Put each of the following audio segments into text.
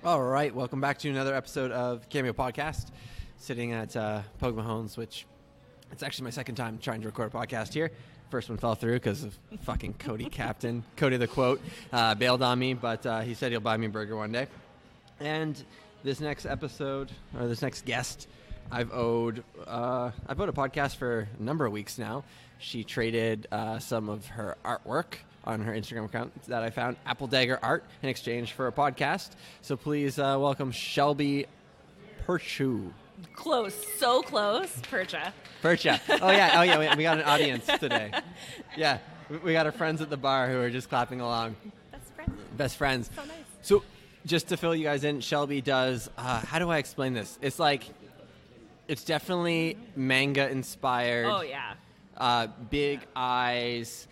All right, welcome back to another episode of Cameo Podcast. Sitting at Pokemon Homes, which it's actually my second time trying to record a podcast here. First one fell through because of fucking Cody Captain. Cody the Quote bailed on me, but he said he'll buy me a burger one day. And this next episode, or this next guest, I've owed a podcast for a number of weeks now. She traded some of her artwork on her Instagram account that I found, Apple Dagger Art, in exchange for a podcast. So please welcome Shelby Perchu. Close, so close. Percha. Oh yeah. We got an audience today. Yeah, we got our friends at the bar who are just clapping along. Best friends. So nice. So just to fill you guys in, Shelby does. How do I explain this? It's definitely manga inspired. Oh yeah. Big eyes.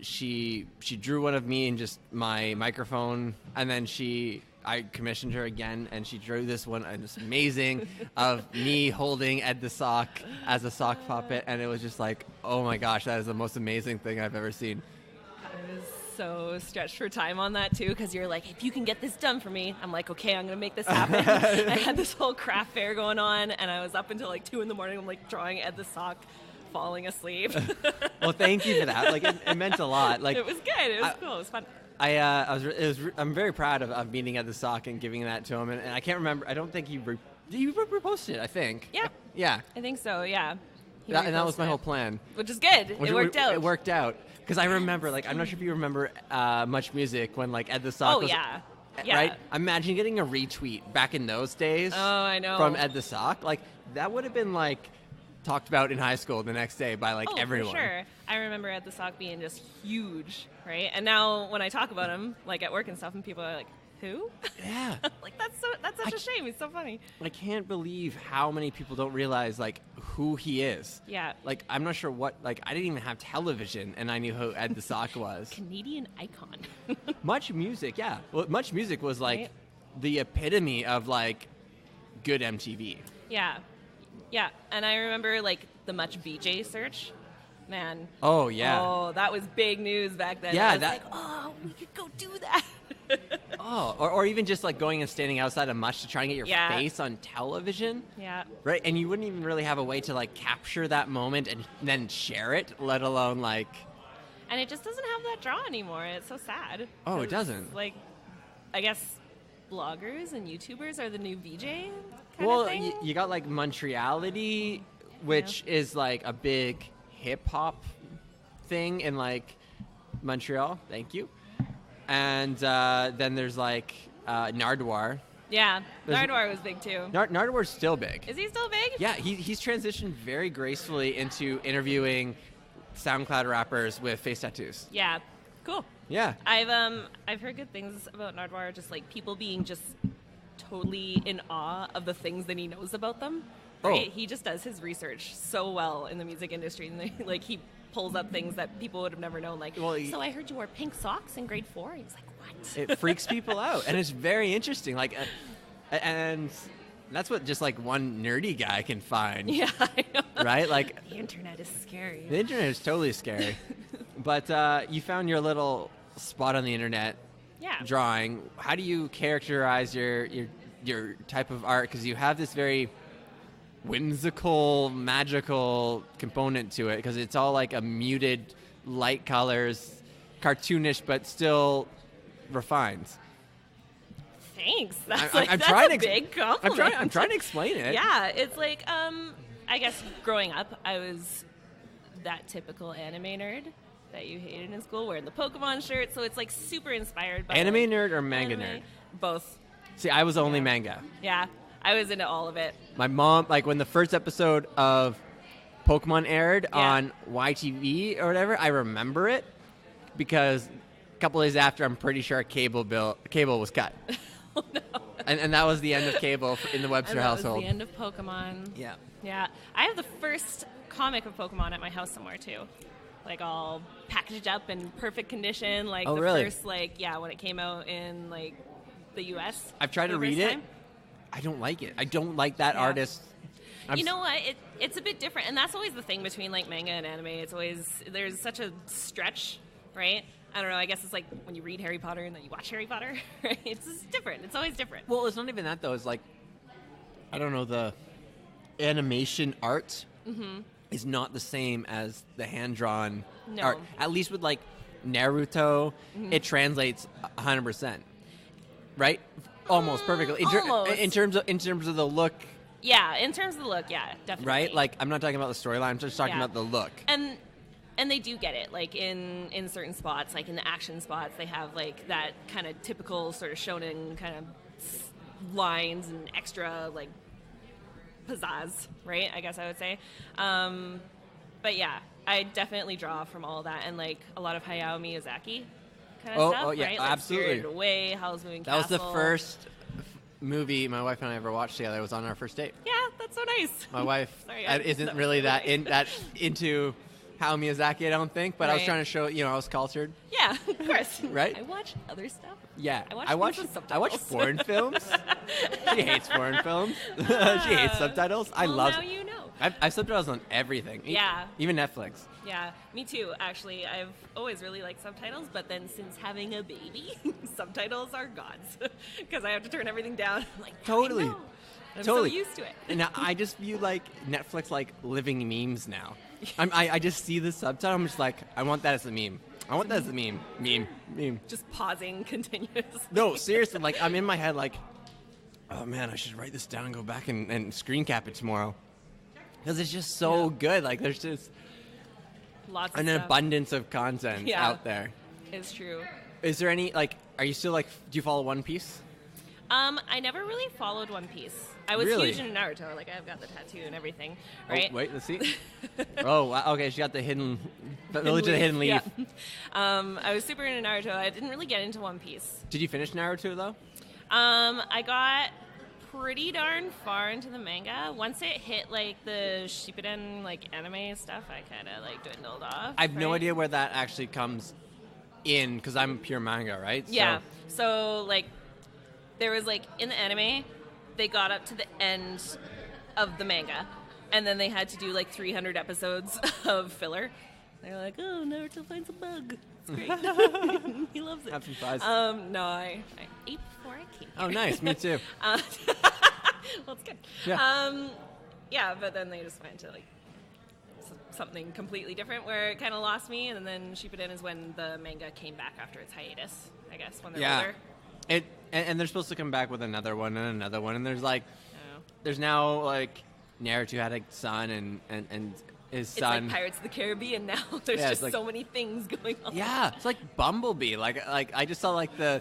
She drew one of me and just my microphone, and then I commissioned her again, and she drew this one, and it's amazing, of me holding Ed the Sock as a sock puppet, and it was just like, oh my gosh, that is the most amazing thing I've ever seen. I was so stretched for time on that too, because you're like, if you can get this done for me, I'm like, okay, I'm gonna make this happen. I had this whole craft fair going on, and I was up until like 2 a.m. I'm like drawing Ed the Sock falling asleep. Well, thank you for that. Like it meant a lot. Like it was good. It was cool. It was fun. I'm very proud of meeting Ed the Sock and giving that to him, and I can't remember. I don't think you reposted it. I think. Yeah. Yeah. I think so. Yeah. And that was my whole plan. Which is good. It worked out. It worked out because I remember, like, I'm not sure if you remember Much Music when like Ed the Sock. Oh was, yeah. Yeah. Right. Imagine getting a retweet back in those days. Oh, I know. From Ed the Sock, like that would have been like talked about in high school the next day by like everyone. For sure. I remember Ed the Sock being just huge, right? And now when I talk about him, like at work and stuff, and people are like, "Who?" Yeah. Like that's such a shame. He's so funny. I can't believe how many people don't realize like who he is. Yeah. Like I'm not sure what. Like I didn't even have television, and I knew who Ed the Sock was. Canadian icon. Much Music, yeah. Well, Much Music was like Right? the epitome of like good MTV. Yeah. Yeah, and I remember like the Much VJ search, man. Oh yeah. Oh, that was big news back then. Yeah, I was like, oh, we could go do that. Oh, or even just like going and standing outside of Much to try and get your face on television. Yeah. Right, and you wouldn't even really have a way to like capture that moment and then share it, let alone like. And it just doesn't have that draw anymore. It's so sad. Oh, it doesn't. Like, I guess bloggers and YouTubers are the new VJ. Well, you got like Montreality, which is like a big hip hop thing in like Montreal. Thank you. And then there's like Nardwuar. Yeah, Nardwuar was big too. Nardwuar's still big. Is he still big? Yeah, he's transitioned very gracefully into interviewing SoundCloud rappers with face tattoos. Yeah, cool. Yeah. I've heard good things about Nardwuar, just like people being just totally in awe of the things that he knows about them. Right? He just does his research so well in the music industry, and like he pulls up things that people would have never known. Like, so I heard you wore pink socks in grade 4. He's like, what? It freaks people out, and it's very interesting. Like, and that's what just like one nerdy guy can find. Yeah, I know. Right? Like the internet is scary. The internet is totally scary. But you found your little spot on the internet. Yeah. Drawing. How do you characterize your type of art? Because you have this very whimsical, magical component to it. Because it's all like a muted, light colors, cartoonish, but still refined. Thanks. That's a big compliment. I'm trying to explain it. Yeah, it's like I guess growing up, I was that typical anime nerd that you hated in school, wearing the Pokemon shirt. So it's like super inspired by anime nerd or manga nerd? Both. See, I was only manga. Yeah, I was into all of it. My mom, like when the first episode of Pokemon aired on YTV or whatever, I remember it because a couple days after, I'm pretty sure cable was cut. Oh, no. And that was the end of cable in the Webster household. Was the end of Pokemon. Yeah. Yeah. I have the first comic of Pokemon at my house somewhere too. Like all packaged up in perfect condition. Like first, like, when it came out in like the US. I've tried to read it. I don't like it. I don't like that artist. You know what? It's a bit different. And that's always the thing between like manga and anime. It's always, there's such a stretch, right? I don't know. I guess it's like when you read Harry Potter and then you watch Harry Potter. Right? It's just different. It's always different. Well, it's not even that, though. It's like, I don't know, the animation art is not the same as the hand-drawn art. At least with, like, Naruto, it translates 100%. Right? Almost perfectly. Almost. In terms of the look. Yeah, in terms of the look, yeah, definitely. Right? Like, I'm not talking about the storyline. I'm just talking about the look. And they do get it, like in certain spots, like in the action spots, they have like that kind of typical sort of shonen kind of lines and extra like pizzazz, right? I guess I would say. But yeah, I definitely draw from all of that and like a lot of Hayao Miyazaki kind of stuff, yeah, right? Like absolutely. Spirited Away, Howl's Moving Castle. That was the first movie my wife and I ever watched together. It was on our first date. Yeah, that's so nice. My wife Sorry, isn't really that into Hayao Miyazaki, I don't think, but I was Right. trying to show, I was cultured. Yeah, of course. Right? I watch other stuff. Yeah, I watch foreign films. She hates foreign films. She hates subtitles. I Well, love. now you know. I've subtitles on everything. Yeah. Even Netflix. Yeah, me too, actually. I've always really liked subtitles, but then since having a baby, subtitles are gods. Because I have to turn everything down. I'm like, Totally. I know. I'm Totally. so used to it. And now I just view like Netflix like living memes now. I just see the subtitle. I'm just like, I want that as a meme. I want that as a meme. Meme. Just pausing continuously. No, seriously. Like I'm in my head like, oh man, I should write this down and go back and screen cap it tomorrow. Because it's just so good. Like there's just Lots of an stuff. abundance of content out there. It's true. Is there any like? Are you still like? Do you follow One Piece? I never really followed One Piece. I was Really? huge into Naruto. Like, I've got the tattoo and everything, right? Oh, wait, let's see. Oh, wow. Okay, she got the hidden hidden leaf. Yeah. I was super into Naruto. I didn't really get into One Piece. Did you finish Naruto though? I got pretty darn far into the manga. Once it hit like the Shippuden like anime stuff, I kind of like dwindled off. I have no right? idea where that actually comes in because I'm pure manga, right? Yeah. So like, there was like in the anime, they got up to the end of the manga, and then they had to do like 300 episodes of filler. They're like, oh, Naruto finds a bug. It's great. He loves it. Have some fries. No, I ate before I came here. Oh, nice. Me too. Well, it's good. Yeah. Yeah, but then they just went to like something completely different where it kind of lost me, and then Shippuden is when the manga came back after its hiatus, I guess, when they're older. And they're supposed to come back with another one, and there's like, Oh. there's now like Naruto had a son and his It's son. like Pirates of the Caribbean now. There's Yeah, it's just like- so many things going on. Yeah, it's like Bumblebee. Like I just saw the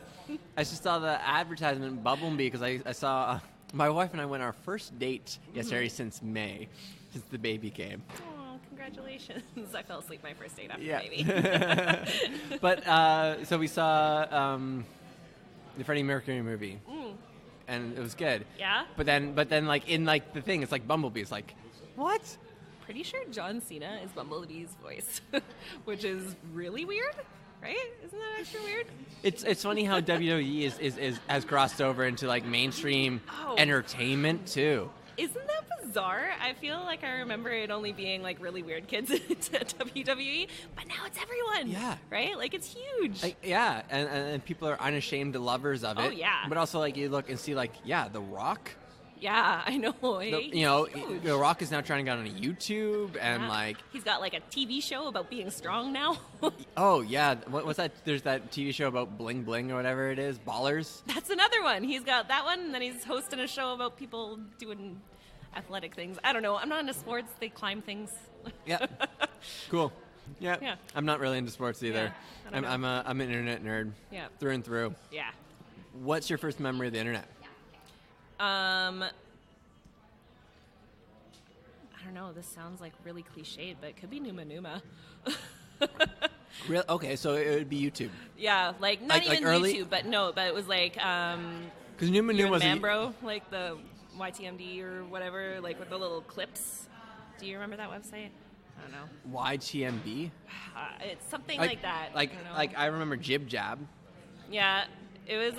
advertisement Bumblebee because I saw my wife and I went on our first date yesterday since May, since the baby came. Oh, congratulations. I fell asleep my first date after Yeah. baby. But so we saw the Freddie Mercury movie, and it was good. Yeah? But then like in like the thing, it's like Bumblebee. It's like, what? Pretty sure John Cena is Bumblebee's voice, which is really weird, right? Isn't that extra weird? It's funny how WWE has crossed over into like mainstream Oh. entertainment too. Isn't that bizarre? I feel like I remember it only being like really weird kids into WWE, but now it's everyone. Yeah. Right? Like it's huge. Like, yeah, and people are unashamed lovers of it. Oh, yeah. But also like you look and see like The Rock. yeah, I know. The, The Rock is now trying to get on YouTube and Yeah. like. He's got like a TV show about being strong now. Oh yeah, what's that? There's that TV show about bling bling or whatever it is, Ballers. That's another one. He's got that one, and then he's hosting a show about people doing athletic things. I don't know. I'm not into sports. They climb things. Yeah, cool. Yeah. Yeah. I'm not really into sports either. Yeah, I don't know. I'm an internet nerd. Yeah. Through and through. Yeah. What's your first memory of the internet? I don't know. This sounds like really cliched, but it could be Numa Numa. Real? Okay, so it would be YouTube. Yeah, like not Like even early? YouTube, but no, but it was like Because Numa Numa was Man Bro, like the YTMD or whatever, like with the little clips. Do you remember that website? I don't know. YTMB. It's something like that. Like I don't know. like I remember Jib Jab. Yeah, it was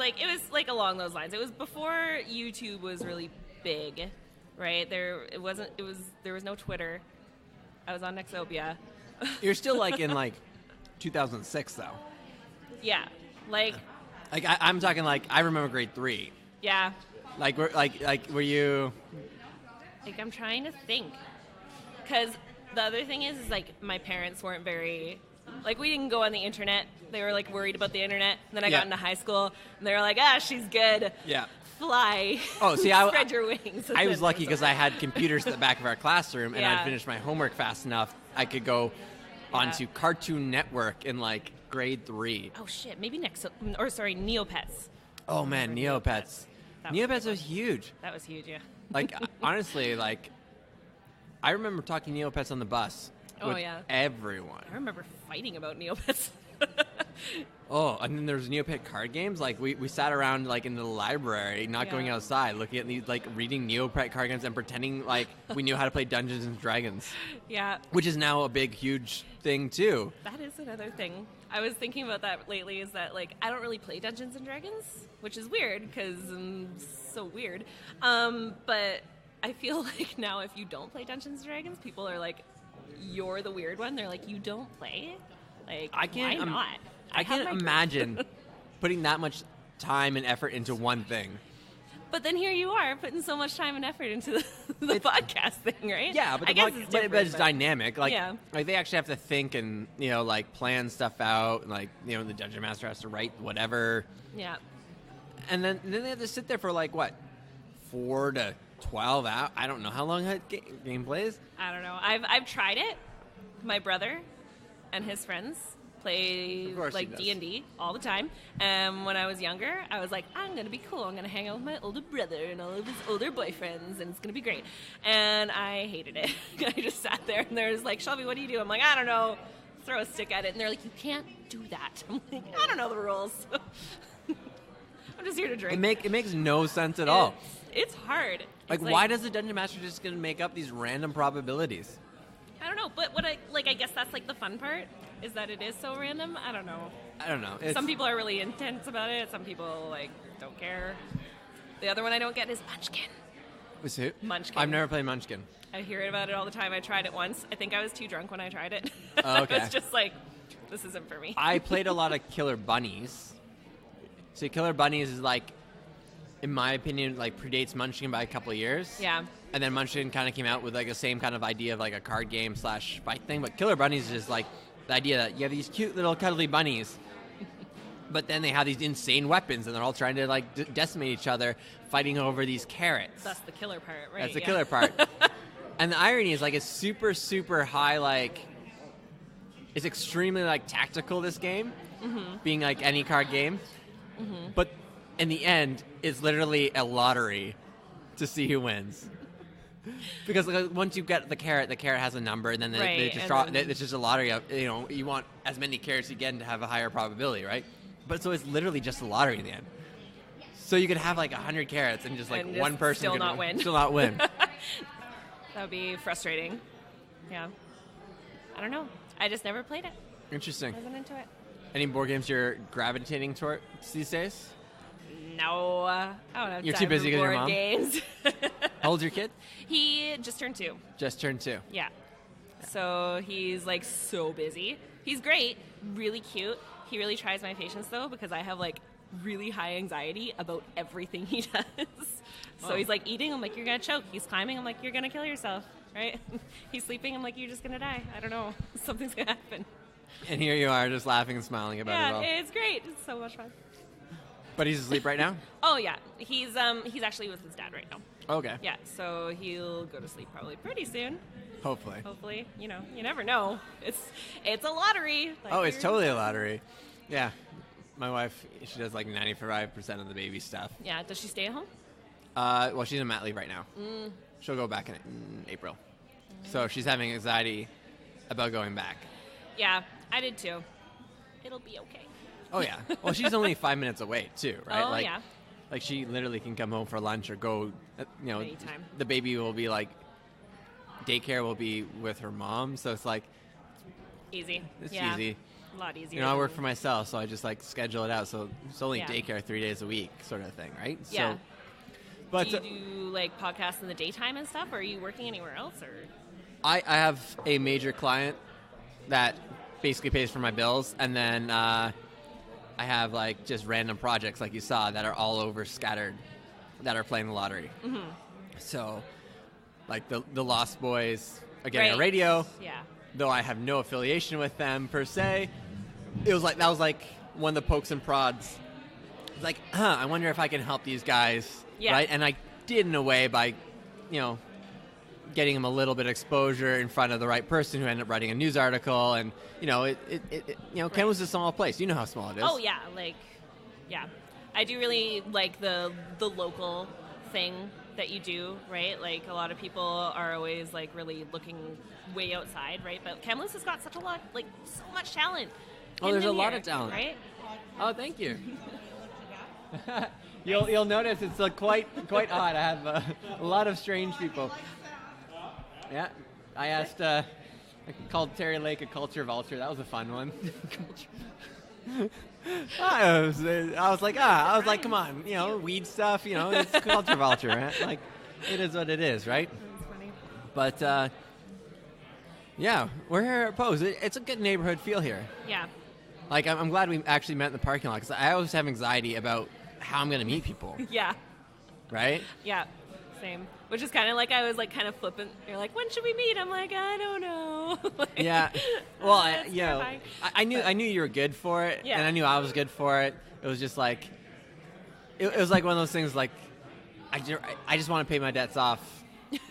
like along those lines. It was before YouTube was really big, right? There was no Twitter. I was on Nexopia. You're still like in like 2006 though. Yeah. Like I'm talking like I remember grade 3. yeah. Like were you? Like I'm trying to think, because the other thing is like my parents weren't very. Like, we didn't go on the internet. They were, like, worried about the internet. And then I got into high school, and they were like, she's good. Yeah. Fly. Oh, see, Spread your wings. I was lucky because I had computers at the back of our classroom, and Yeah. I'd finished my homework fast enough. I could go onto Cartoon Network in, like, grade 3. Oh, shit. Maybe Neopets. Oh, man, Neopets. Neopets was huge. That was huge, yeah. Like, honestly, like, I remember talking Neopets on the bus. With everyone. I remember fighting about Neopets. Oh, and then there's Neopet card games. Like we sat around like in the library, not going outside, looking at these, like reading Neopet card games and pretending like we knew how to play Dungeons and Dragons. Yeah. Which is now a big, huge thing too. That is another thing. I was thinking about that lately. Is that like I don't really play Dungeons and Dragons, which is weird because I'm so weird. But I feel like now if you don't play Dungeons and Dragons, people are like, you're the weird one. They're like, you don't play? Like, why not? I can't imagine putting that much time and effort into one thing. But then here you are putting so much time and effort into the podcast thing, right? Yeah, but it's dynamic. Like, like they actually have to think and like plan stuff out. And like the dungeon master has to write whatever. Yeah. And then they have to sit there for like what, 4 to 12 hours. I don't know how long that game plays. I don't know. I've tried it. My brother and his friends play like D&D all the time. And when I was younger, I was like, I'm going to be cool. I'm going to hang out with my older brother and all of his older boyfriends, and it's going to be great. And I hated it. I just sat there, and there's like, Shelby, what do you do? I'm like, I don't know. Throw a stick at it. And they're like, you can't do that. I'm like, I don't know the rules. I'm just here to drink. It makes no sense at all. It's hard. Like, why does the dungeon master just going to make up these random probabilities? I don't know, but what I guess that's like the fun part is that it is so random. I don't know. Some people are really intense about it. Some people like don't care. The other one I don't get is Munchkin. What's who? Munchkin. I've never played Munchkin. I hear about it all the time. I tried it once. I think I was too drunk when I tried it. Oh, okay. It's just like, this isn't for me. I played a lot of Killer Bunnies. So Killer Bunnies is like, in my opinion, like predates Munchkin by a couple of years. Yeah. And then Munchkin kind of came out with like the same kind of idea of like a card game / fight thing. But Killer Bunnies is just like the idea that you have these cute little cuddly bunnies, but then they have these insane weapons and they're all trying to like decimate each other, fighting over these carrots. That's the killer part, right? That's the killer part. And the irony is like it's super, super high, like it's extremely like tactical, this game, being like any card game. Mm-hmm. But in the end, it's literally a lottery to see who wins. Because once you get the carrot has a number, and then they just draw. It's just a lottery of you want as many carrots you get to have a higher probability, right? But so it's literally just a lottery in the end. So you could have like 100 carrots and just like and one person still not win. Still not win. That would be frustrating. Yeah. I don't know. I just never played it. Interesting. I wasn't into it. Any board games you're gravitating towards these days? No, I don't have You're time too busy for with your board mom? games. How old's your kid? He just turned 2. Just turned 2. Yeah. So he's like so busy. He's great, really cute. He really tries my patience though, because I have like really high anxiety about everything he does. So he's like eating, I'm like, you're gonna choke. He's climbing, I'm like, you're gonna kill yourself, right? He's sleeping, I'm like, you're just gonna die. I don't know. Something's gonna happen. And here you are just laughing and smiling about it all. Yeah, it's great. It's so much fun. But he's asleep right now? Oh yeah, he's actually with his dad right now. Okay. Yeah, so he'll go to sleep probably pretty soon. Hopefully. Hopefully, you never know. It's a lottery. Like it's totally a lottery. Yeah, my wife, she does like 95% of the baby stuff. Yeah, does she stay at home? Well, she's in mat leave right now. She'll go back in April. So she's having anxiety about going back. Yeah, I did too. It'll be okay. Oh, yeah. Well, she's only 5 minutes away, too, right? Oh, yeah. Like, she literally can come home for lunch or go, anytime. The baby will be, like, daycare will be with her mom, so it's, like... Easy. It's easy. A lot easier. I work for myself, so I just, like, schedule it out, so it's only daycare 3 days a week sort of thing, right? Yeah. So, but, do you do, like, podcasts in the daytime and stuff, or are you working anywhere else, or...? I have a major client that basically pays for my bills, and then... I have like just random projects like you saw that are all over scattered that are playing the lottery. Mm-hmm. So like the Lost Boys are getting a radio. Yeah. Though I have no affiliation with them per se. That was like one of the pokes and prods. It's like, I wonder if I can help these guys. Yeah. Right? And I did in a way by, getting them a little bit of exposure in front of the right person who ended up writing a news article. And, Canada's a small place. You know how small it is. Oh, yeah. I do really like the local thing that you do, right? Like, a lot of people are always, like, really looking way outside, right? But Kamloops has got so much talent. Oh, there's a lot of talent. Right? Oh, thank you. You'll notice it's quite odd. I have a lot of strange people. Yeah, I asked. I called Terry Lake a culture vulture. That was a fun one. I was like, come on, weed stuff. It's culture vulture, right? Like, it is what it is, right? That's funny. But yeah, we're here at Pose. It's a good neighborhood feel here. Yeah. Like, I'm glad we actually met in the parking lot because I always have anxiety about how I'm going to meet people. Yeah. Right? Yeah. Same. Which is kind of like, I was like kind of flippant. You're like, when should we meet? I'm like, I don't know. Yeah. Well, I knew you were good for it, yeah. And I knew I was good for it. It was just like, it was like one of those things like, I just want to pay my debts off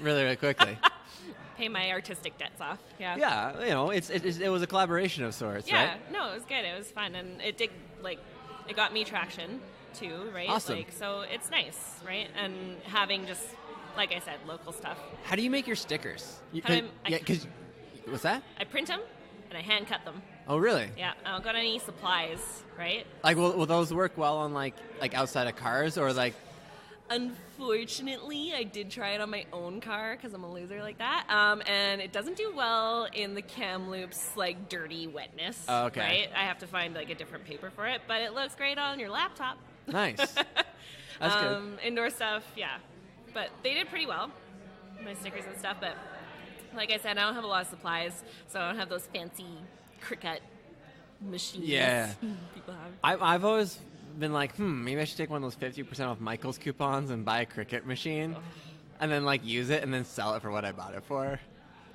really, really quickly. Pay my artistic debts off. Yeah. Yeah. It was a collaboration of sorts, yeah, right? No, it was good. It was fun. And it did, it got me traction too, right? Awesome. So it's nice, right? And having just, like I said, local stuff. How do you make your stickers? What's that? I print them and I hand cut them. Oh, really? Yeah. I don't got any supplies, right? Like, will those work well on like outside of cars or like? Unfortunately, I did try it on my own car because I'm a loser like that, and it doesn't do well in the Kamloops dirty wetness. Oh, okay. Right? I have to find a different paper for it, but it looks great on your laptop. Nice. That's good. Indoor stuff, yeah, but they did pretty well, my stickers and stuff. But like I said, I don't have a lot of supplies, so I don't have those fancy Cricut machines. Yeah. People have. I've always been like, maybe I should take one of those 50% off Michael's coupons and buy a Cricut machine, and then use it and then sell it for what I bought it for.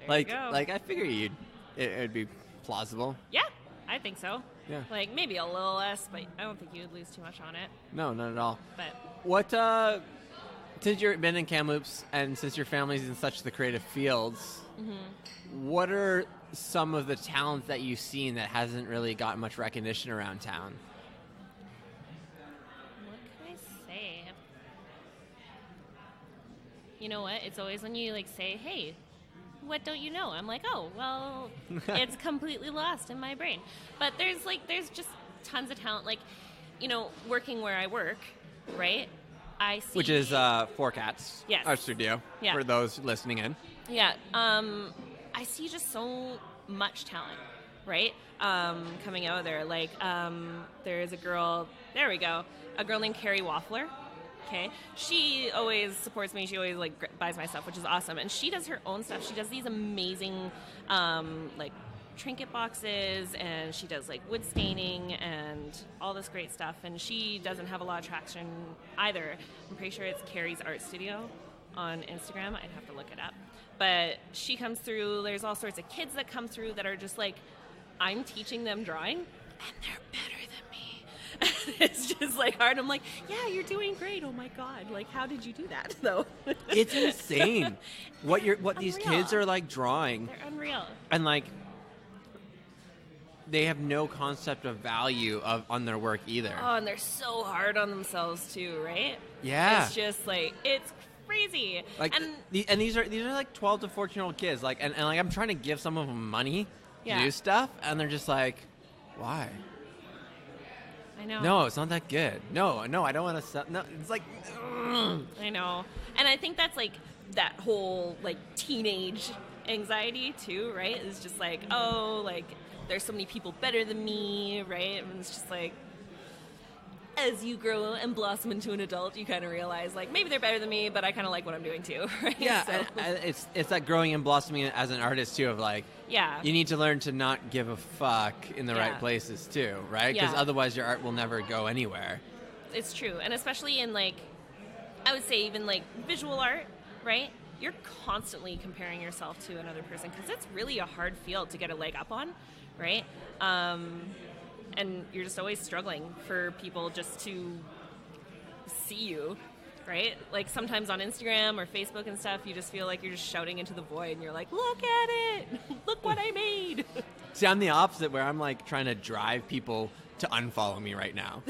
There you go. I figure it would be plausible. Yeah, I think so. Yeah. Maybe a little less, but I don't think you would lose too much on it. No, not at all. But what? Since you've been in Kamloops and since your family's in such the creative fields, what are some of the talents that you've seen that hasn't really gotten much recognition around town? You know what? It's always when you say, hey, what don't you know? I'm like, oh, well, it's completely lost in my brain. But there's just tons of talent. Working where I work, right? I see. Which is Four Cats, yes. Our studio, yeah. For those listening in. Yeah. I see just so much talent, right? Coming out of there. There's a girl, there we go, a girl named Carrie Waffler. Okay, she always supports me. She always buys my stuff, which is awesome. And she does her own stuff. She does these amazing trinket boxes, and she does wood staining and all this great stuff. And she doesn't have a lot of traction either. I'm pretty sure it's Carrie's Art Studio on Instagram. I'd have to look it up. But she comes through. There's all sorts of kids that come through that are just I'm teaching them drawing, and they're better than me. It's just hard. I'm like, yeah, you're doing great. Oh my God. How did you do that though? It's insane what these kids are drawing. They're unreal. And they have no concept of value on their work either. Oh, and they're so hard on themselves too, right? Yeah. It's just it's crazy. These are 12 to 14-year-old kids. And I'm trying to give some of them money to do stuff, and they're just why? I know. No, it's not that good. No, I don't want to sell. No, it's I know. And I think that's that whole teenage anxiety too, right? It's just there's so many people better than me, right? And it's just as you grow and blossom into an adult, you kind of realize, like, maybe they're better than me, but I kind of like what I'm doing too, right? Yeah, So, and it's that growing and blossoming as an artist too, of like, yeah. you need to learn to not give a fuck in the right places too, right? Because otherwise your art will never go anywhere. It's true, and especially in, like, I would say even, like, visual art, right? You're constantly comparing yourself to another person because it's really a hard field to get a leg up on, right? And you're just always struggling for people just to see you, right? Like, sometimes on Instagram or Facebook and stuff, you just feel like you're just shouting into the void, and you're like, look at it! Look what I made! See, I'm the opposite, where I'm, like, trying to drive people to unfollow me right now.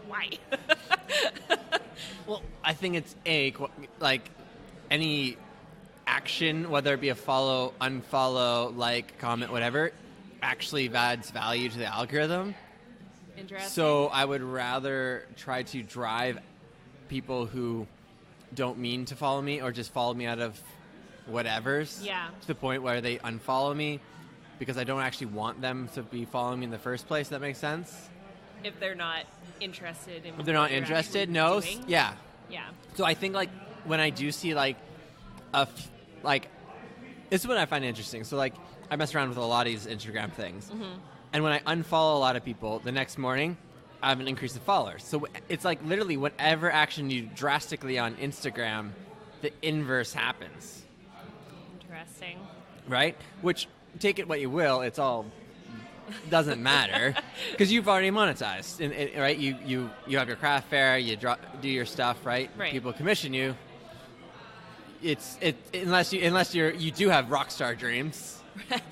Why? Well, I think it's like, any action, whether it be a follow, unfollow, like, comment, whatever, actually adds value to the algorithm. Interesting. So I would rather try to drive people who don't mean to follow me or just follow me out of whatever's to the point where they unfollow me because I don't actually want them to be following me in the first place. If that makes sense? If they're not interested in If they're not interested, no. Doing. Yeah. Yeah. So I think, like, when I do see, like, this is what I find interesting. So, like, I mess around with a lot of these Instagram things. Mm-hmm. And when I unfollow a lot of people, the next morning, I have an increase in followers. So it's like literally whatever action you do drastically on Instagram, the inverse happens. Interesting. Right? Which, take it what you will, it's all doesn't matter because you've already monetized. Right? You have your craft fair, you do your stuff, right? People commission you. Unless you do have rock star dreams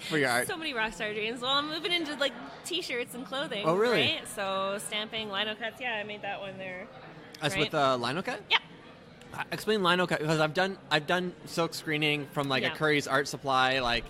for your art. So many rock star dreams. Well, I'm moving into, like, t-shirts and clothing. Oh, really? Right? So stamping, lino cuts. Yeah, I made that one there. That's with the lino cut? Yeah. Explain lino cut, because I've done silk screening from, like, a Curry's Art Supply, like,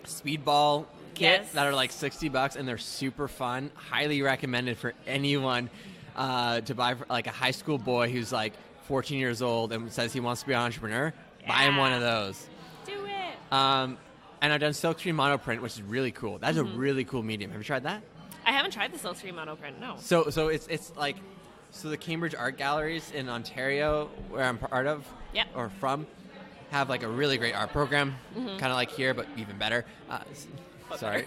speedball kit that are like $60 and they're super fun. Highly recommended for anyone to buy for, like, a high school boy who's like 14 years old and says he wants to be an entrepreneur. Buy him one of those. Do it. And I've done silkscreen monoprint, which is really cool. That's a really cool medium. Have you tried that? I haven't tried the silkscreen monoprint. No. So it's like, so the Cambridge Art Galleries in Ontario, where I'm part of or from, have, like, a really great art program, kind of like here, but even better. Sorry.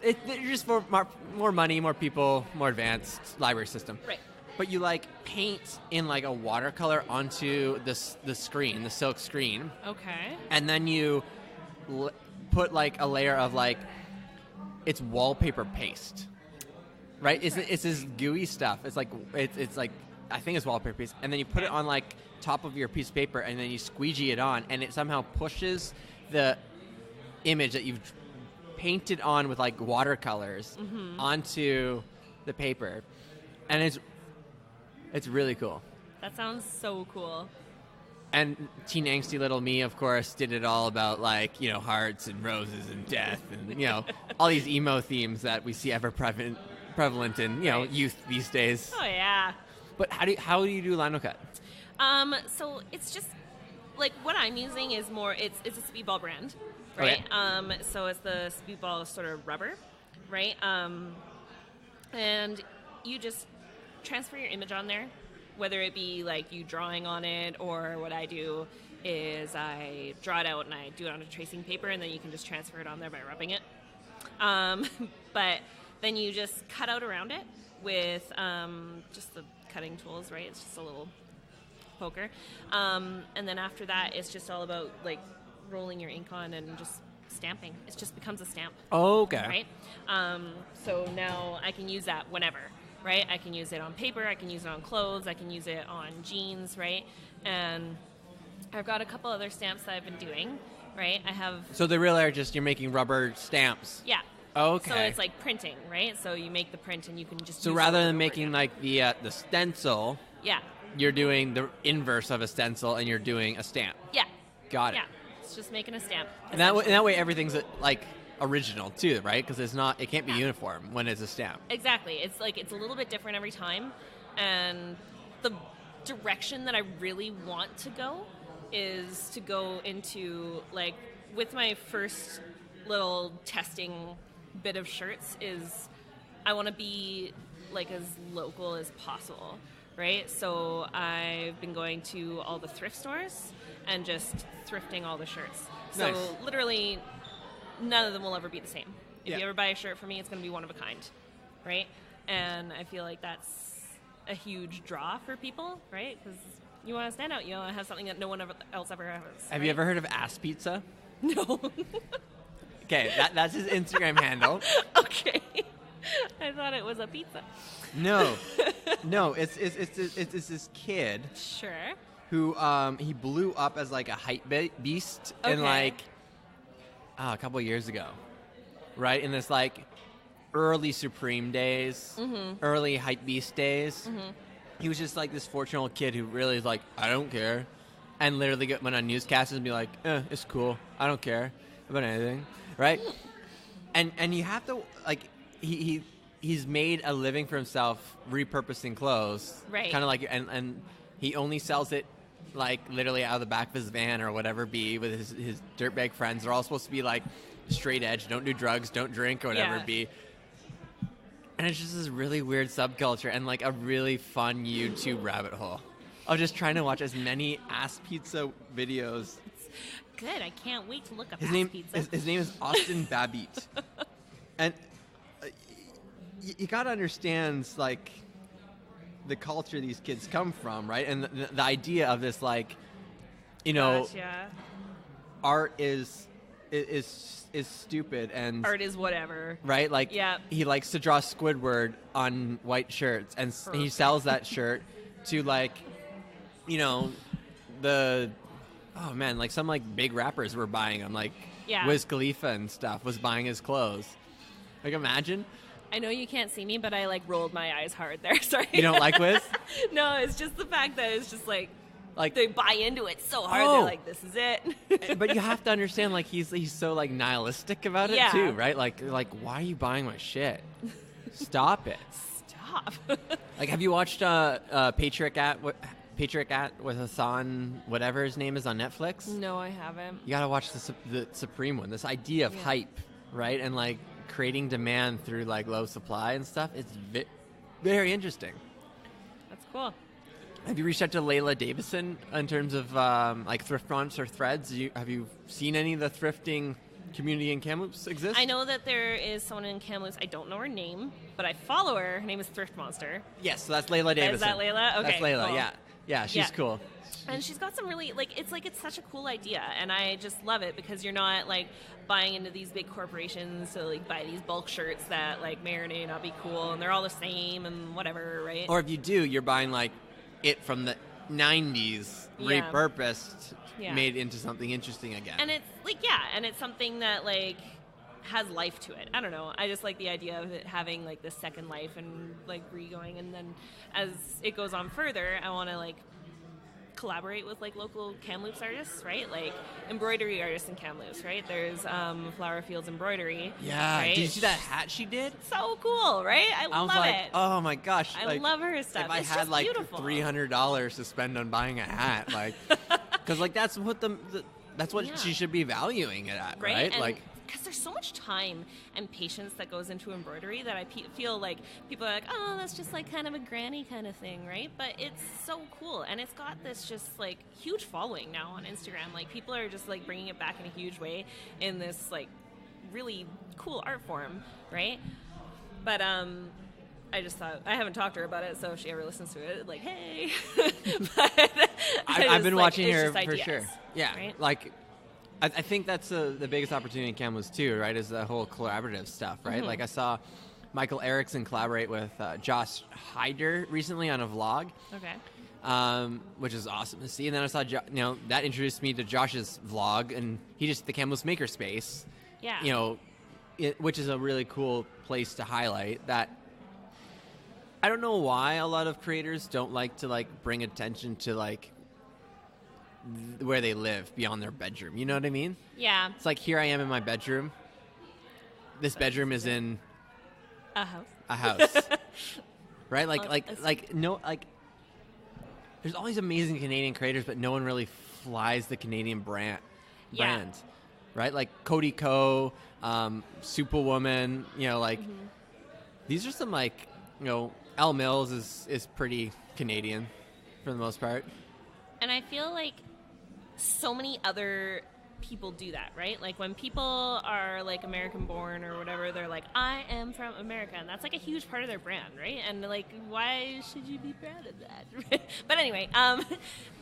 They're just more money, more people, more advanced library system. Right. But you, like, paint in, like, a watercolor onto the screen, the silk screen. Okay. And then you put, like, a layer of, like, it's wallpaper paste. Right? It's this gooey stuff. It's like I think it's wallpaper paste. And then you put it on, like, top of your piece of paper, and then you squeegee it on, and it somehow pushes the image that you've painted on with, like, watercolors onto the paper. And it's really cool. That sounds so cool. And teen angsty little me, of course, did it all about, like, you know, hearts and roses and death and, you know, all these emo themes that we see ever prevalent in, you know, youth these days. Oh, yeah. But how do you do lino cut? So it's just, like, what I'm using is more, it's a Speedball brand, right? Okay. So it's the Speedball sort of rubber, right? And you just transfer your image on there, whether it be, like, you drawing on it, or what I do is I draw it out and I do it on a tracing paper, and then you can just transfer it on there by rubbing it. But then you just cut out around it with just the cutting tools, right? It's just a little poker. And then after that, it's just all about, like, rolling your ink on and just stamping. It just becomes a stamp. Okay. Right? So now I can use that whenever, right? I can use it on paper, I can use it on clothes, I can use it on jeans, right? And I've got a couple other stamps that I've been doing, right? So they really are just, you're making rubber stamps. Yeah. Okay. So it's like printing, right? So you make the print and you can just. So rather than making, like, the stencil, you're doing the inverse of a stencil and you're doing a stamp. Yeah. Got it. Yeah. It's just making a stamp. And that way everything's, like, original too, right? Because it can't be uniform when it's a stamp. Exactly. It's like, it's a little bit different every time, and the direction that I really want to go is to go into, like, with my first little testing bit of shirts, is I want to be like as local as possible, right? So I've been going to all the thrift stores and just thrifting all the shirts. So Nice. literally none of them will ever be the same. If Yeah. you ever buy a shirt from me, it's going to be one of a kind, right? And I feel like that's a huge draw for people, right? Because you want to stand out. You want to have something that no one else ever has. Have you ever heard of Ass Pizza? No. Okay, that's his Instagram handle. Okay. I thought it was a pizza. No, it's this kid Sure. who he blew up as like a hype beast in Okay. like a couple of years ago, right? In this like early Supreme days, early hype beast days. He was just like this fortunate kid who really is like, I don't care, and literally went on newscasts and be like, it's cool, I don't care about anything, right? And you have to like he's made a living for himself repurposing clothes, Right. Kind of like and he only sells it like literally out of the back of his van or whatever be with his dirtbag friends. They're all supposed to be like straight edge, don't do drugs, don't drink or whatever it be. And it's just this really weird subculture and like a really fun YouTube rabbit hole of just trying to watch as many ass pizza videos. Good. I can't wait to look up His ass name pizza. his name is Austin Babbitt. And you got to understand like the culture these kids come from, right? And the idea of this like, you know, Gotcha. art is stupid and Art is whatever. right? Like, Yeah. he likes to draw Squidward on white shirts, and he Perfect. sells that shirt to, like, you know, like some, like, big rappers were buying him. Like, Yeah. Wiz Khalifa and stuff was buying his clothes. Like, imagine. I know you can't see me, but I like rolled my eyes hard there. Sorry. You don't like Wiz? No, it's just the fact that it's just like Like, they buy into it so hard. Oh. They're like, this is it. but you have to understand, like, he's so, like, nihilistic about it, Yeah. too, right? Like, why are you buying my shit? Stop it. Stop. Like, have you watched Patriot At with Hassan, whatever his name is, on Netflix? No, I haven't. You gotta watch the Supreme one. This idea of hype, right, and like creating demand through like low supply and stuff. It's very interesting. That's cool. Have you reached out to Layla Davison in terms of like thrift fronts or threads? Have you seen any of the thrifting community in Kamloops exist? I know that there is someone in Kamloops. I don't know her name, but I follow her. Her name is Thrift Monster. Yes, so that's Layla Davison. Is that Layla? Okay, That's Layla. cool. Yeah, she's Yeah. cool. And she's got some really, like, it's such a cool idea. And I just love it because you're not, like, buying into these big corporations to, like, buy these bulk shirts that, like, may or may not be cool. And they're all the same and whatever, right? Or if you do, you're buying like it from the 90s, Yeah. repurposed, Yeah. made into something interesting again. And it's, like, yeah, and it's something that, like, has life to it. I don't know. I just like the idea of it having, like, this second life and, like, re-going. And then as it goes on further, I want to, like, collaborate with like local Kamloops artists, right? Like embroidery artists in Kamloops, right? There's Flower Fields Embroidery. Yeah. right? Did you see that hat she did? So cool, right? I I was love like, it. oh my gosh. I like, love her stuff. If I It's had just like beautiful. $300 to spend on buying a hat, like, because like that's what that's what Yeah. she should be valuing it at, right? right? And Like, because there's so much time and patience that goes into embroidery that I feel like people are like, oh, that's just like kind of a granny kind of thing, right? But it's so cool, and it's got this just like huge following now on Instagram. Like people are just like bringing it back in a huge way in this like really cool art form, right? But I just thought I haven't talked to her about it, so if she ever listens to it, like, hey. But I've been watching it's her just for ideas, sure. Yeah, right? like. I think that's the biggest opportunity in Kamloops too, right? Is the whole collaborative stuff, right? Mm-hmm. Like I saw Michael Erickson collaborate with Josh Hyder recently on a vlog, Okay. which is awesome to see. And then I saw, that introduced me to Josh's vlog, and he just the Kamloops Makerspace, Yeah. Which is a really cool place to highlight. That I don't know why a lot of creators don't like to like bring attention to like where they live beyond their bedroom. You know what I mean? Yeah. It's like, here I am in my bedroom. This bedroom is in A house. a house. Right? Well, there's all these amazing Canadian creators, but no one really flies the Canadian brand. Yeah. Right? Like Cody Co, Superwoman, These are some like, Elle Mills is pretty Canadian for the most part. And I feel like so many other people do that, right? Like when people are like American born or whatever, they're like, I am from America, and that's like a huge part of their brand, right? And like, why should you be proud of that? But anyway,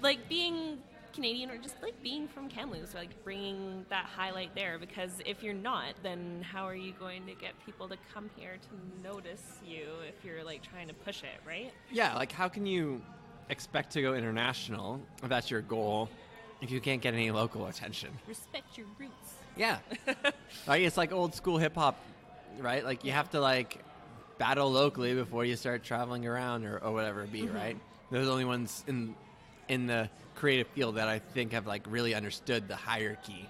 like being Canadian or just like being from Kamloops, like bringing that highlight there, because if you're not, then how are you going to get people to come here to notice you if you're like trying to push it, right? Yeah, like how can you expect to go international if that's your goal if you can't get any local attention? Respect your roots. Yeah. Right? It's like old school hip hop, right? Like you have to like battle locally before you start traveling around or whatever it be, right? They're the only ones in the creative field that I think have like really understood the hierarchy.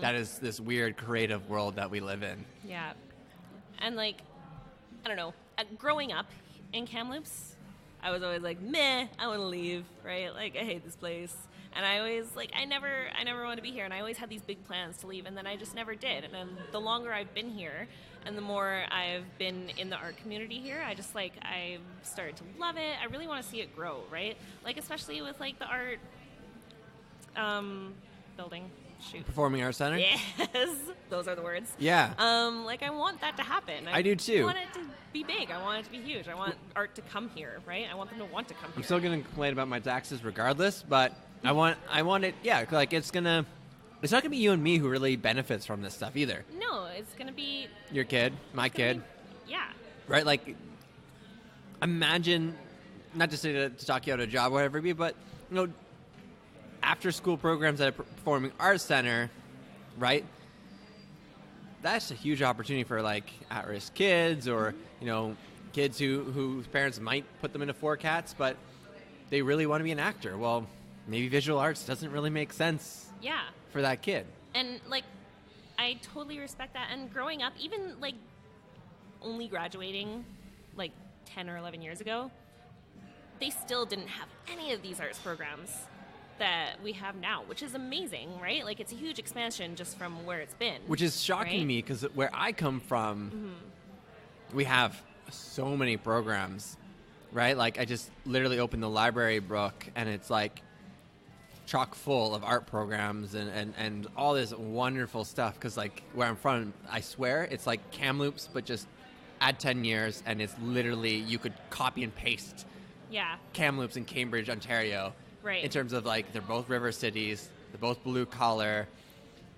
That is this weird creative world that we live in. Yeah. And like, I don't know, growing up in Kamloops, I was always like, meh, I want to leave, right? Like, I hate this place. And I always, like, I never wanted to be here. And I always had these big plans to leave, and then I just never did. And then the longer I've been here and the more I've been in the art community here, I just, like, I've started to love it. I really want to see it grow, right? Like, especially with, like, the art building. Shoot. Performing Arts Center? Yes, those are the words. Yeah. Like, I want that to happen. I do too. I want it to be big. I want it to be huge. I want art to come here, right? I want them to want to come here. I'm still going to complain about my taxes regardless, but I want it, yeah, like it's not going to be you and me who really benefits from this stuff either. No, it's going to be... Your kid, my kid. Yeah. Right? Like, imagine, not just to talk you out of a job or whatever it be, but, after school programs at a performing arts center, right? That's a huge opportunity for like at-risk kids or, kids whose parents might put them into four-cats, but they really want to be an actor. Well, maybe visual arts doesn't really make sense for that kid. And like, I totally respect that. And growing up, even like only graduating like 10 or 11 years ago, they still didn't have any of these arts programs that we have now, which is amazing, right? Like, it's a huge expansion just from where it's been. Which is shocking to me because where I come from, we have so many programs, right? Like, I just literally opened the library book and it's like chock full of art programs and all this wonderful stuff. Because like where I'm from, I swear it's like Kamloops, but just add 10 years and it's literally, you could copy and paste Kamloops in Cambridge, Ontario. Right. In terms of like, they're both river cities, they're both blue collar,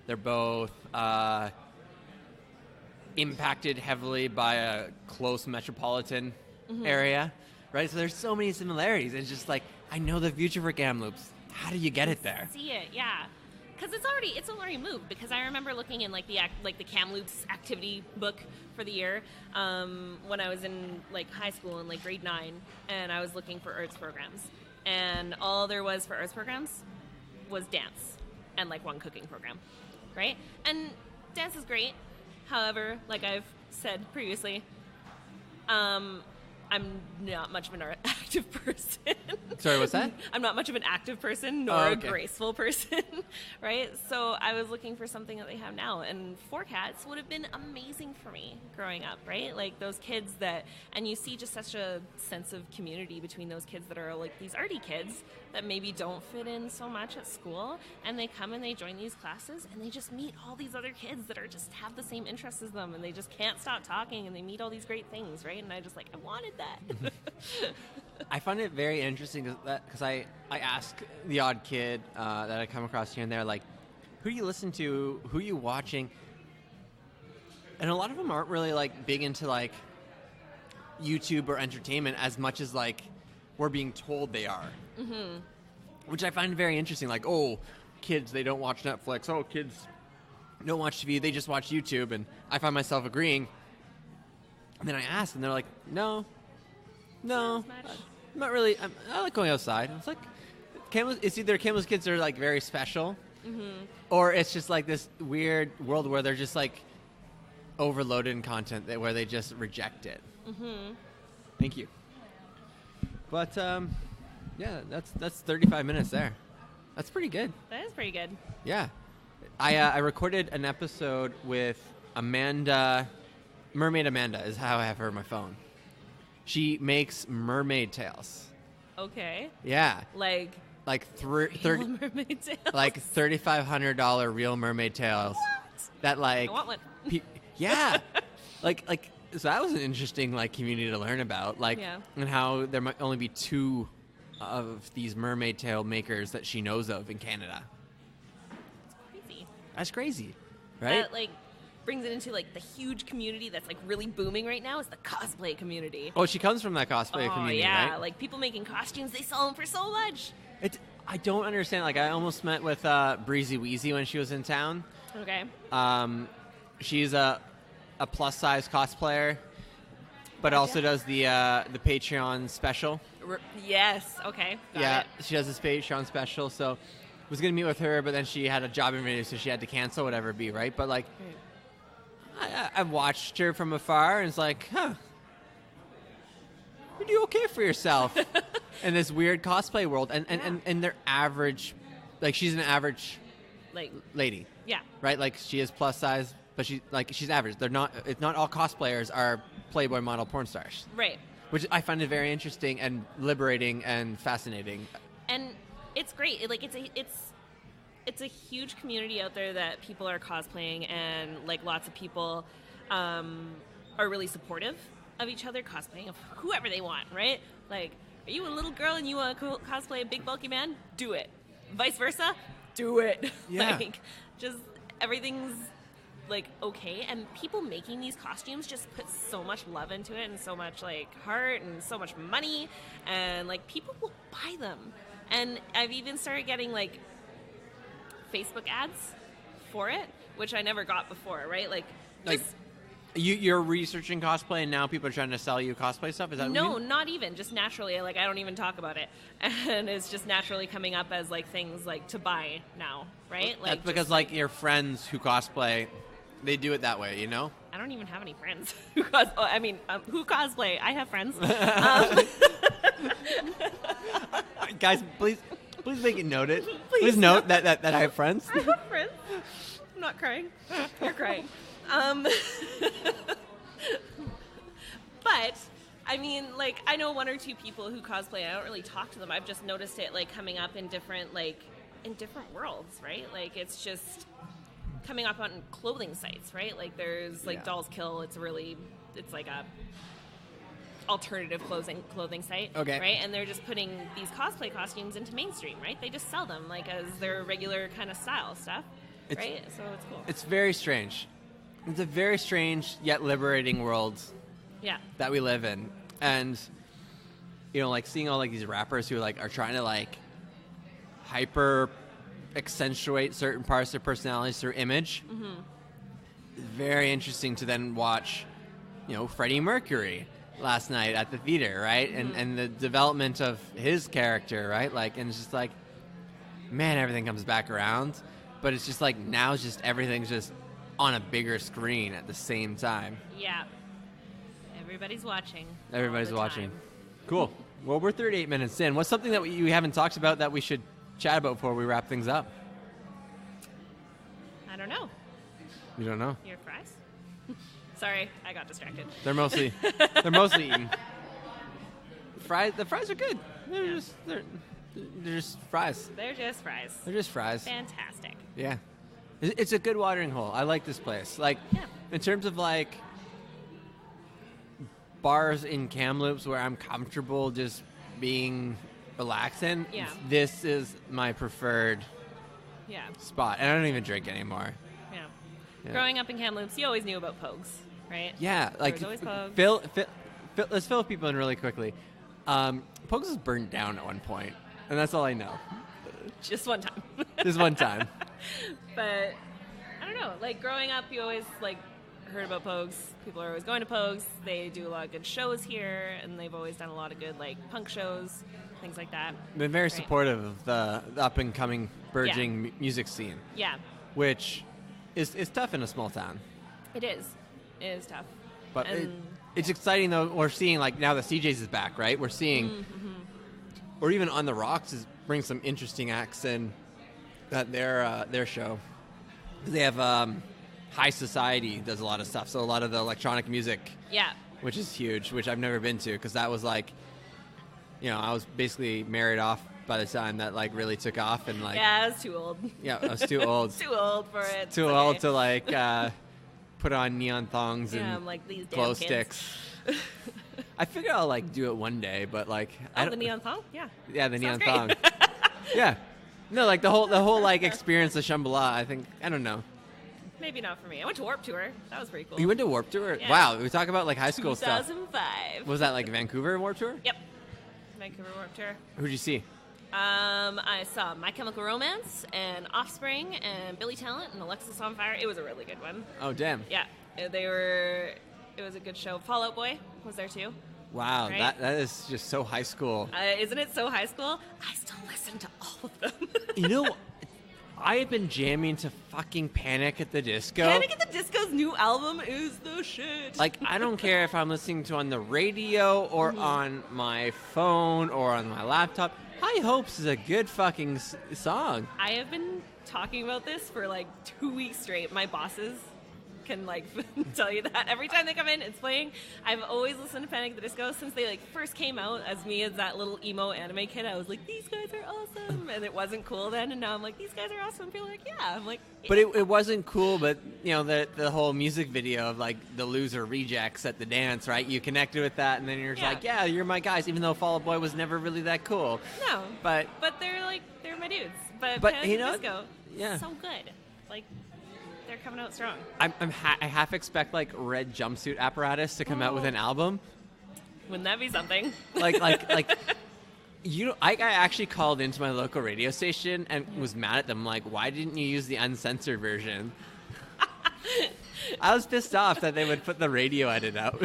they're both impacted heavily by a close metropolitan area, right? So there's so many similarities. It's just like, I know the future for Kamloops. How do you get it there? See it, yeah. Because it's already moved. Because I remember looking in like the Kamloops activity book for the year when I was in like high school in like grade 9, and I was looking for arts programs. And all there was for arts programs was dance and like one cooking program, right? And dance is great. However, like I've said previously, I'm not much of an active person. Sorry, what's that? I'm not much of an active person nor a graceful person, right? So I was looking for something that they have now, and Four Cats would have been amazing for me growing up, right? Like those kids and you see just such a sense of community between those kids that are like these arty kids that maybe don't fit in so much at school, and they come and they join these classes and they just meet all these other kids that are just have the same interests as them, and they just can't stop talking, and they meet all these great things, right? And I just like, I wanted that. I find it very interesting because I ask the odd kid that I come across here and there, like, who do you listen to? Who are you watching? And a lot of them aren't really like big into like YouTube or entertainment as much as like we're being told they are. Which I find very interesting. Like, oh, kids, they don't watch Netflix. Oh, kids don't watch TV. They just watch YouTube. And I find myself agreeing. And then I ask, and they're like, no, I'm not really. I like going outside. It's like, it's either Kamloops kids are like very special, or it's just like this weird world where they're just like overloaded in content where they just reject it. Thank you. But yeah, that's 35 minutes there. That's pretty good. That is pretty good. Yeah, I recorded an episode with Amanda Mermaid Amanda is how I have her on my phone. She makes mermaid tails. Okay. Yeah. Like 30 mermaid tails. like $3,500 real mermaid tails. What? That like I want one. Yeah. like so that was an interesting like community to learn about, like and how there might only be 2 of these mermaid tail makers that she knows of in Canada. It's crazy. That's crazy. Right? That like brings it into like the huge community that's like really booming right now is the cosplay community. Oh, she comes from that cosplay community, yeah, right? like people making costumes, they sell them for so much. I don't understand. Like I almost met with Breezy Wheezy when she was in town. Okay. She's a plus size cosplayer, but also does the Patreon special. Yes. Okay. Got it. She does this Patreon special. So was gonna meet with her, but then she had a job interview, so she had to cancel, whatever it be, right? But like, I've watched her from afar, and it's like, you do okay for yourself in this weird cosplay world, and they're average, like she's an average like lady. Yeah. Right. Like she is plus size, but she's average. They're not. It's not all cosplayers are Playboy model porn stars. Right. Which I find it very interesting and liberating and fascinating. And it's great. It's a huge community out there that people are cosplaying, and like lots of people are really supportive of each other cosplaying of whoever they want, right? Like, are you a little girl and you want to cosplay a big bulky man? Do it. Vice versa, do it. Yeah. Like, just everything's like okay, and people making these costumes just put so much love into it and so much like heart and so much money, and like people will buy them. And I've even started getting like Facebook ads for it, which I never got before, right? Like you're researching cosplay, and now people are trying to sell you cosplay stuff? Is that what you mean? Not even. Just naturally. Like, I don't even talk about it. And it's just naturally coming up as, like, things, like, to buy now, right? Like, that's because, like, your friends who cosplay, they do it that way, you know? I don't even have any friends who cosplay. Who cosplay? I have friends. Guys, please make it noted. Please note that I have friends. I have friends. I'm not crying. You're crying. But I mean, like, I know 1 or 2 people who cosplay. I don't really talk to them. I've just noticed it like coming up in different worlds, right? Like, it's just coming up on clothing sites, right? Like, there's like Dolls Kill. It's like a alternative clothing site, okay, right? And they're just putting these cosplay costumes into mainstream, right? They just sell them like as their regular kind of style stuff, right? So it's cool. It's very strange. It's a very strange yet liberating world that we live in. And, you know, like seeing all like these rappers who like are trying to like hyper accentuate certain parts of their personalities through image. Mm-hmm. Very interesting to then watch, you know, Freddie Mercury last night at the theater, right? Mm-hmm. And the development of his character, right? Like, and it's just like, man, everything comes back around. But it's just like, now it's just everything's just on a bigger screen at the same time. Yeah. Everybody's watching. Everybody's watching. Cool. Well, we're 38 minutes in. What's something that we haven't talked about that we should chat about before we wrap things up? I don't know. You don't know? Your fries? Sorry, I got distracted. They're mostly eaten. The fries are good. They're just fries. They're just fries. They're just fries. Fantastic. Yeah. It's a good watering hole. I like this place. Like, in terms of like bars in Kamloops where I'm comfortable just being relaxing, this is my preferred spot. And I don't even drink anymore. Yeah. Growing up in Kamloops, you always knew about Pogues, right? Yeah. Like, there was always Pogues. Let's fill people in really quickly. Pogues was burned down at one point, and that's all I know. Just one time. Just one time. But I don't know. Like, growing up, you always like heard about Pogues. People are always going to Pogues. They do a lot of good shows here, and they've always done a lot of good like punk shows, things like that. Been very supportive of the up and coming, burgeoning music scene. Yeah. Which is tough in a small town. It is. It is tough. But it's exciting though. We're seeing like now that CJ's is back, right? We're seeing, or even On the Rocks is bring some interesting acts in at their show. They have high society does a lot of stuff. So a lot of the electronic music, Yeah. which is huge, which I've never been to because that was like, I was basically married off by the time that like really took off and like. Yeah, I was too old. Yeah, I was too old. Too old for it. Too old to like put on neon thongs I'm and like these glow damn kids. sticks. I figure I'll like do it one day, but like The neon thong? Yeah. Yeah, the neon Sounds thong. great. Yeah. No, like the whole like experience of Shambhala, I don't know. Maybe not for me. I went to Warp Tour. That was pretty cool. You went to Warp Tour? Yeah. Wow, we talk about like high school stuff. 2005. Was that like Vancouver Warp Tour? Yep. Vancouver Warp Tour. Who'd you see? I saw My Chemical Romance and Offspring and Billy Talent and Alexis on Fire. It was a really good one. Oh, damn. Yeah, it was a good show. Fall Out Boy was there too. Wow, Right? that is just so high school. Isn't it so high school? I still listen to all of them. You know, I have been jamming to fucking Panic at the Disco. Panic at the Disco's new album is the shit. Like, I don't care if I'm listening to on the radio or on my phone or on my laptop. High Hopes is a good fucking song. I have been talking about this for like 2 weeks straight. My bosses can like tell you that every time they come in, it's playing. I've always listened to Panic at the Disco since they like first came out. As me as that little emo anime kid, I was like, these guys are awesome, and it wasn't cool then. And now I'm like, these guys are awesome. People are like, yeah. I'm like, yeah. But it wasn't cool. But the whole music video of like the loser rejects at the dance, right? You connected with that, and then you're just like, yeah, you're my guys. Even though Fall Out Boy was never really that cool. No, but they're my dudes. But But, Panic you at know, the Disco, yeah. so good. Like they're coming out strong. I half expect like Red Jumpsuit Apparatus to come out with an album. Wouldn't that be something? Like I actually called into my local radio station and was mad at them. Like, why didn't you use the uncensored version? I was pissed off that they would put the radio edit out.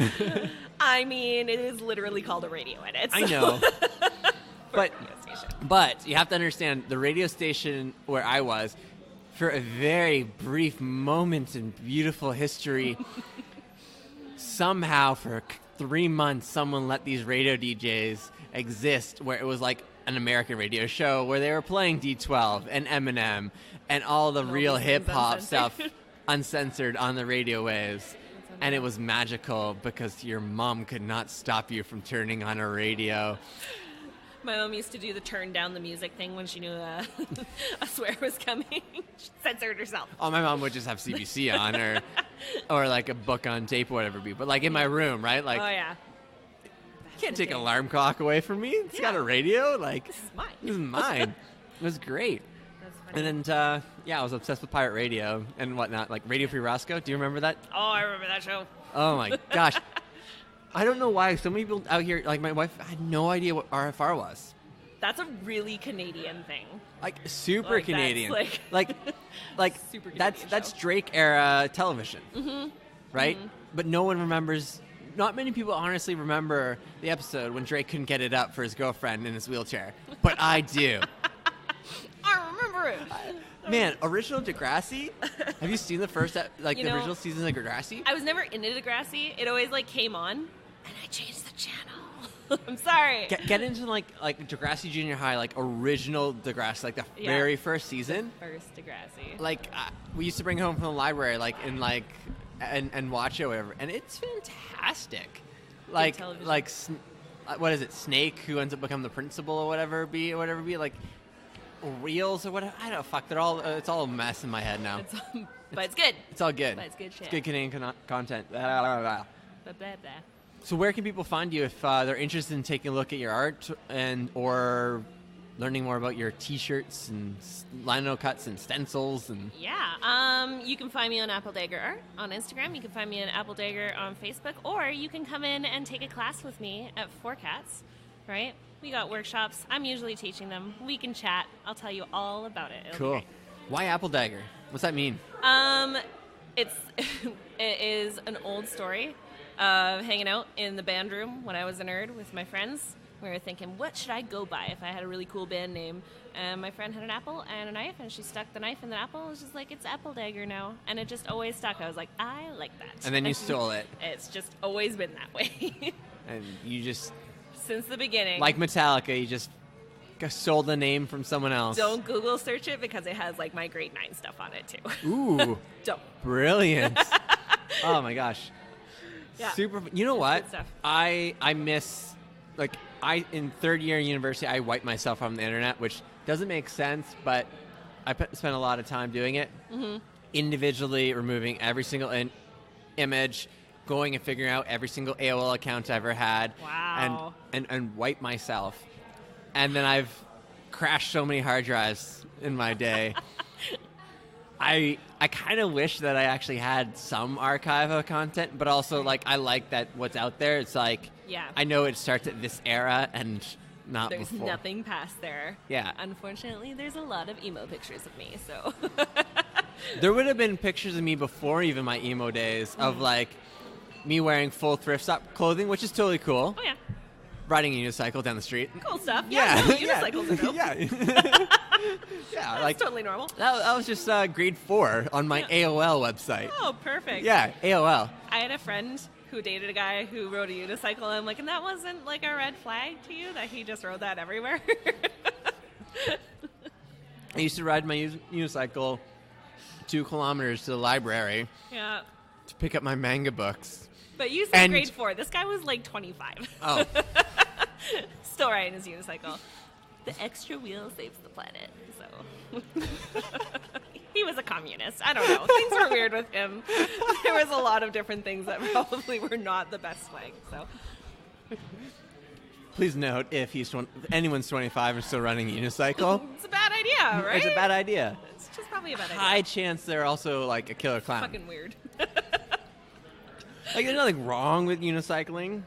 I mean, it is literally called a radio edit. I know. But radio station. But you have to understand, the radio station where I was, for a very brief moment in beautiful history, somehow for 3 months, someone let these radio DJs exist where it was like an American radio show where they were playing D12 and Eminem and all the real hip-hop stuff uncensored on the radio waves. And it was magical because your mom could not stop you from turning on a radio. My mom used to do the turn down the music thing when she knew a swear was coming. She censored herself. Oh, my mom would just have CBC on or like a book on tape or whatever it be. But like in my room, right? Like, oh, yeah. You can't take an alarm clock away from me. It's got a radio. Like, This is mine. This is mine. It was great. That's funny. And then, I was obsessed with pirate radio and whatnot. Like Radio Free Roscoe. Do you remember that? Oh, I remember that show. Oh, my gosh. I don't know why so many people out here, like my wife, had no idea what RFR was. That's a really Canadian thing. Like, super Like, that's, Canadian. like- like Super that's Canadian that's show. Drake era television. Mm-hmm. Right? Mm-hmm. But no one remembers. Not many people honestly remember the episode when Drake couldn't get it up for his girlfriend in his wheelchair. But I do. I remember it. Man, original Degrassi? Have you seen the first, original season of Degrassi? I was never into Degrassi. It always came on, and I changed the channel. I'm sorry. Get into like Degrassi Junior High, like original Degrassi, like the very first season. First Degrassi. Like we used to bring it home from the library, and watch it, or whatever, and it's fantastic. Like what is it? Snake, who ends up becoming the principal or whatever be like Reels or whatever. I don't fuck. They're all. It's all a mess in my head now. But it's good. It's all good. But it's good shit. It's good Canadian content. Blah, blah, blah. So where can people find you if they're interested in taking a look at your art or learning more about your T-shirts and lino cuts and stencils and? Yeah, you can find me on Apple Dagger Art on Instagram. You can find me on Apple Dagger on Facebook, or you can come in and take a class with me at Four Cats. Right? We got workshops. I'm usually teaching them. We can chat. I'll tell you all about it. It'll Cool. be great. Why Apple Dagger? What's that mean? It is an old story of hanging out in the band room when I was a nerd with my friends. We were thinking, what should I go by if I had a really cool band name? And my friend had an apple and a knife, and she stuck the knife in the apple. It was just like, it's Apple Dagger now. And it just always stuck. I was like, I like that. And then you stole it. It's just always been that way. And you just, Since the beginning. like Metallica, you just stole the name from someone else. Don't Google search it because it has like my grade 9 stuff on it too. Ooh. Don't. Brilliant. Oh my gosh. Yeah. Super. You know what? Good stuff. I miss, like, in third year university, I wiped myself from the internet, which doesn't make sense, but I spent a lot of time doing it. Mm-hmm. Individually removing every single image, going and figuring out every single AOL account I ever had. Wow. And wipe myself. And then I've crashed so many hard drives in my day. I kind of wish that I actually had some archive of content, but also, like, I like that what's out there. It's like, I know it starts at this era and not There's before. nothing past there. Yeah. Unfortunately, there's a lot of emo pictures of me, so. There would have been pictures of me before even my emo days of, like, me wearing full thrift shop clothing, which is totally cool. Oh, yeah. Riding a unicycle down the street. Cool stuff. Yeah. No, unicycles are dope. Yeah. Yeah, That's like totally normal. that was just grade 4 on my AOL website. Oh, perfect. Yeah, AOL. I had a friend who dated a guy who rode a unicycle, and I'm like, and that wasn't like a red flag to you that he just rode that everywhere? I used to ride my unicycle 2 kilometers to the library Yeah. to pick up my manga books. But you said grade 4. This guy was like 25. Oh. Still riding his unicycle. The extra wheel saves the planet. So he was a communist. I don't know. Things were weird with him. There was a lot of different things that probably were not the best way. So Please note, if anyone's 25 and still running a unicycle, it's a bad idea, right? it's a bad idea. It's just probably a bad idea. High chance they're also like a killer clown. Fucking weird. Like, there's nothing wrong with unicycling.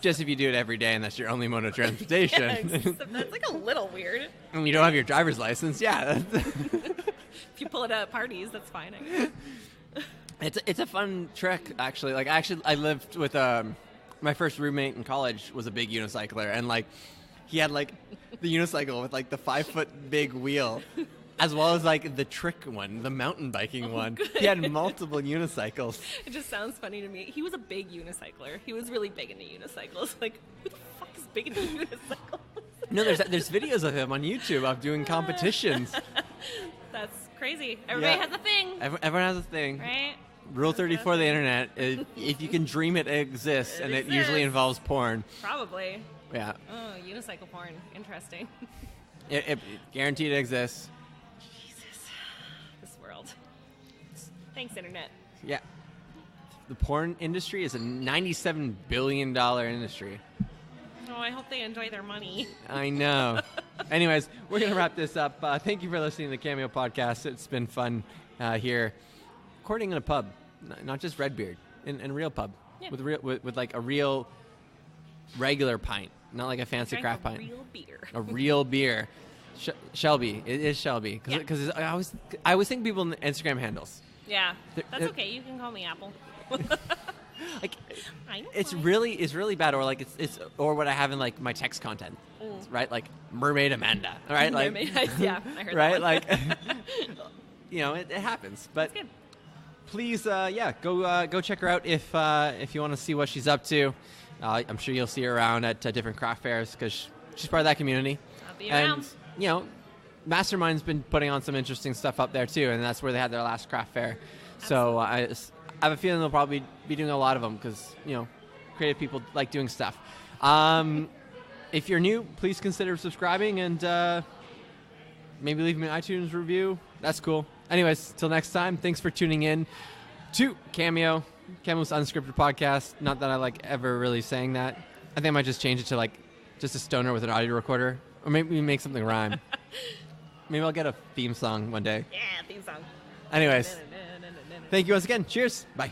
Just if you do it every day and that's your only mode of transportation. Yeah, that's like a little weird. And you don't have your driver's license, yeah. If you pull it out at parties, that's fine, I guess. It's a fun trick, actually. Like, I lived with my first roommate in college was a big unicycler, and like he had like the unicycle with like the 5-foot big wheel, as well as like the trick one, the mountain biking one. Good. He had multiple unicycles. It just sounds funny to me. He was a big unicycler. He was really big into unicycles. Like, who the fuck is big into unicycles? No, there's videos of him on YouTube of doing competitions. That's crazy. Everybody Yeah. has a thing, Everyone has a thing. right? Rule 34 of the internet: if you can dream it exists, and it usually exists. involves porn. Probably. Yeah, Oh, unicycle porn. Interesting. it guaranteed exists. Jesus. This world. Thanks, Internet. Yeah. The porn industry is a $97 billion industry. Oh, I hope they enjoy their money. I know. Anyways, we're going to wrap this up. Thank you for listening to the Cameo Podcast. It's been fun here. Recording in a pub, not just Redbeard, in a real pub. Yeah. With like a real regular pint, not like a fancy Drank craft a pint. real beer. A real beer. Shelby. It is Shelby. Because I always think people in the Instagram handles. Yeah, that's They're- okay. You can call me Apple. Like, I know it's why. really bad, or like it's or what I have in like my text content, right? Like Mermaid Amanda, all right? Like, yeah, I heard right? that one. Like, you know, it happens. But Good. please, go check her out if you want to see what she's up to. I'm sure you'll see her around at different craft fairs because she's part of that community. I'll be And around. you know, Mastermind's been putting on some interesting stuff up there too, and that's where they had their last craft fair. So I have a feeling they'll probably be doing a lot of them because, you know, creative people like doing stuff. If you're new, please consider subscribing and maybe leave me an iTunes review. That's cool. Anyways, till next time, thanks for tuning in to Cameo's unscripted podcast. Not that I like ever really saying that. I think I might just change it to like just a stoner with an audio recorder, or maybe make something rhyme. Maybe I'll get a theme song one day. Yeah, theme song. Anyways, thank you once again. Cheers. Bye.